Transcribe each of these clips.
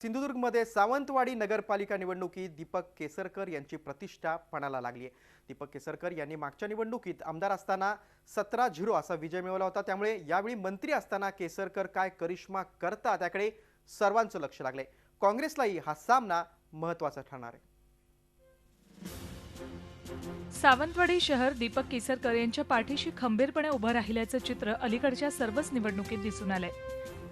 सिंधुदुर्गमध्ये सावंतवाडी नगरपालिका निवडणुकीत दीपक केसरकर यांची प्रतिष्ठा पणाला लागली आहे। दीपक केसरकर यांनी मागच्या निवडणुकीत आमदार असताना 17-0 असा विजय मिळवला होता। त्यामुळे यावेळी मंत्री असताना केसरकर काय करिश्मा करतात त्याकडे सर्वांचं लक्ष लागलंय। काँग्रेसलाही हा सामना महत्त्वाचा ठरणार आहे। सावंतवाडी शहर दीपक केसरकर यांच्या पाठीशी खंबीरपणे उभं राहिल्याचं चित्र अलीकडच्या सर्वच निवडणुकीत दिसून आलंय।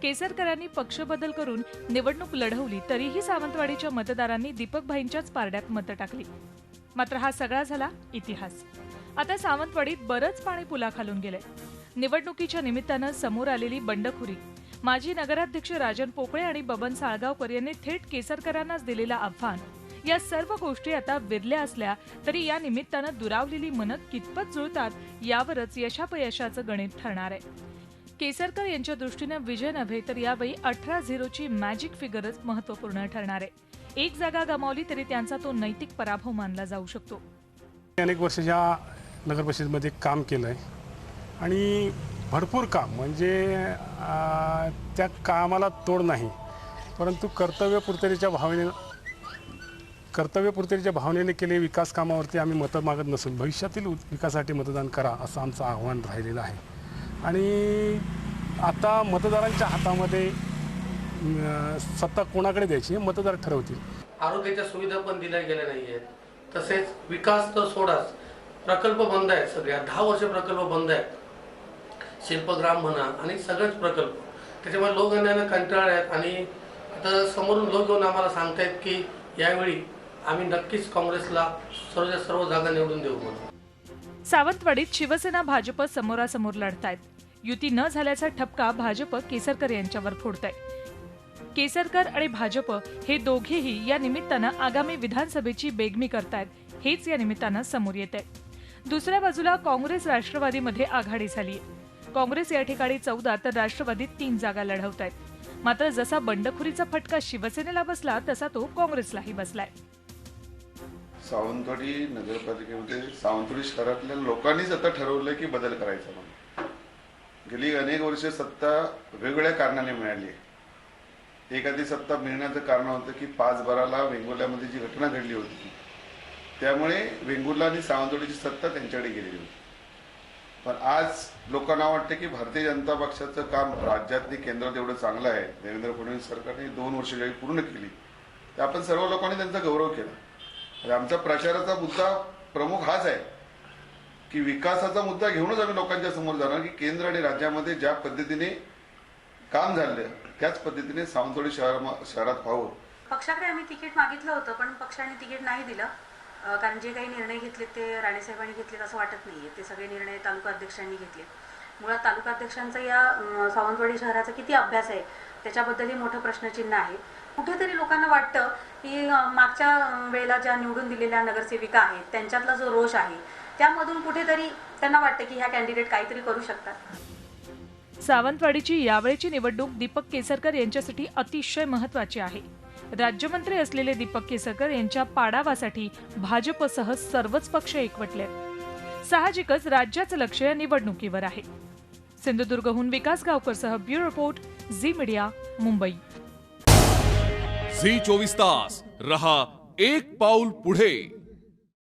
केसरकरांनी पक्ष बदल करून निवडणूक लढवली तरीही सावंतवाडीच्या मतदारांनी दीपकभाईंच्याच पारड्यात मतं टाकली। मात्र हा सगळा झाला इतिहास। आता सावंतवाडीत बरंच पाणी पुलाखालून गेलंय। निवडणुकीच्या निमित्तानं समोर आलेली बंडखोरी, माजी नगराध्यक्ष राजन पोकळे आणि बबन साळगावकर यांनी थेट केसरकरांनाच दिलेलं आव्हान, या सर्व गोष्टी आता विरल्या असल्या तरी या निमित्तानं दुरावलेली मनं कितपत जुळतात यावरच यशापयशाचं गणित ठरणार आहे। केसरकर यांच्या दृष्टीने विजय नव्हे तर यावेळी 18-0 ची मॅजिक फिगरच महत्त्वपूर्ण ठरणार आहे। एक जागा गमावली तरी त्यांचा तो नैतिक पराभव मानला जाऊ शकतो। अनेक वर्ष या नगर परिषदेमध्ये काम केलंय आणि भरपूर काम, म्हणजे त्या कामाला तोड नाही, परंतु कर्तव्यपूर्ततेच्या भावनेने केले विकास कामावरती आम्ही मतं मागत नसून भविष्यातील विकासासाठी मतदान करा असं आमचं आव्हान राहिलेलं आहे। आणि आता मतदारांच्या हातामध्ये सत्ता कोणाकडे द्यायची हे मतदार ठरवतील। आरोग्याच्या सुविधा पण दिल्या गेल्या नाहीयेत, तसेच विकास तर सोडाच, प्रकल्प बंद आहेत, सगळ्या 10 वर्ष प्रकल्प बंद आहेत, शिल्पग्राम म्हणा आणि सगळेच प्रकल्प। त्याच्यामुळे लोक यांना कंटाळले आहेत आणि आता समोरून लोक येऊन आम्हाला सांगतायत की यावेळी आम्ही नक्कीच काँग्रेसला सर्व जागा निवडून देऊ म्हणून। सावंतवाडीत शिवसेना भाजप समोरासमोर लढतायत। युती न झाल्याचा ठपका भाजप केसरकर यांच्यावर फोडताय। केसरकर आणि भाजप हे दोघेही या निमित्तानं आगामी विधानसभेची बेगमी करतायत, हेच या निमित्तानं समोर येत आहे। दुसऱ्या बाजूला काँग्रेस राष्ट्रवादीमध्ये आघाडी झाली। काँग्रेस या ठिकाणी 14 तर राष्ट्रवादी 3 जागा लढवतायत। मात्र जसा बंडखोरीचा फटका शिवसेनेला बसला तसा तो काँग्रेसलाही बसलाय। सावंतवाडी नगरपालिकेमध्ये सावंतवाडी शहरातल्या लोकांनीच आता ठरवलं की बदल करायचा म्हणून। गेली अनेक वर्ष सत्ता वेगवेगळ्या कारणाने मिळाली आहे। एखादी सत्ता मिळण्याचं कारण होतं की 5/12ला वेंगुर्ल्यामध्ये जी घटना घडली होती त्यामुळे वेंगुर्ला आणि सावंतवाडीची सत्ता त्यांच्याकडे गेलेली होती। पण आज लोकांना वाटतं की भारतीय जनता पक्षाचं काम राज्यातली केंद्रात एवढं चांगलं आहे, देवेंद्र फडणवीस सरकारने 2 वर्ष ज्यावेळी पूर्ण केली ते आपण सर्व लोकांनी त्यांचा गौरव केला। आमचा प्रचाराचा मुद्दा प्रमुख हाच आहे की विकासाचा मुद्दा घेऊनच आम्ही लोकांच्या समोर जाणार की केंद्र आणि राज्यामध्ये ज्या पद्धतीने काम झालं त्याच पद्धतीने सावंतवाडी शहरात व्हावं। पक्षाकडे आम्ही तिकीट मागितलं होतं पण पक्षाने तिकीट नाही दिलं, कारण जे काही निर्णय घेतले ते राणेसाहेबांनी घेतलेत असं वाटत नाहीये। ते सगळे निर्णय तालुका अध्यक्षांनी घेतले। मुळात तालुका अध्यक्षांचा या सावंतवाडी शहराचा किती अभ्यास आहे त्याच्याबद्दलही मोठं प्रश्नचिन्ह आहे। कुठेतरी लोकांना वाटतं की मागच्या वेळेला ज्या निवडून दिलेल्या नगरसेविका आहेत त्यांच्यातला जो रोष आहे त्यामधून कुठेतरी त्यांना वाटतं की ह्या कॅन्डिडेट काहीतरी करू शकतात। सावंतवाडीची यावेळची निवडणूक दीपक केसरकर यांच्यासाठी अतिशय महत्त्वाची आहे। राज्यमंत्री असलेले दीपक केसरकर यांच्या पाडावासाठी भाजपसह सर्वच पक्ष एकवटलेत। साहजिकच राज्याचं लक्ष या निवडणुकीवर आहे। सिंधुदुर्गहून विकास गावकरसह bureau report, Zee media, Mumbai. Zee 24 तास रहा एक पाऊल पुढे।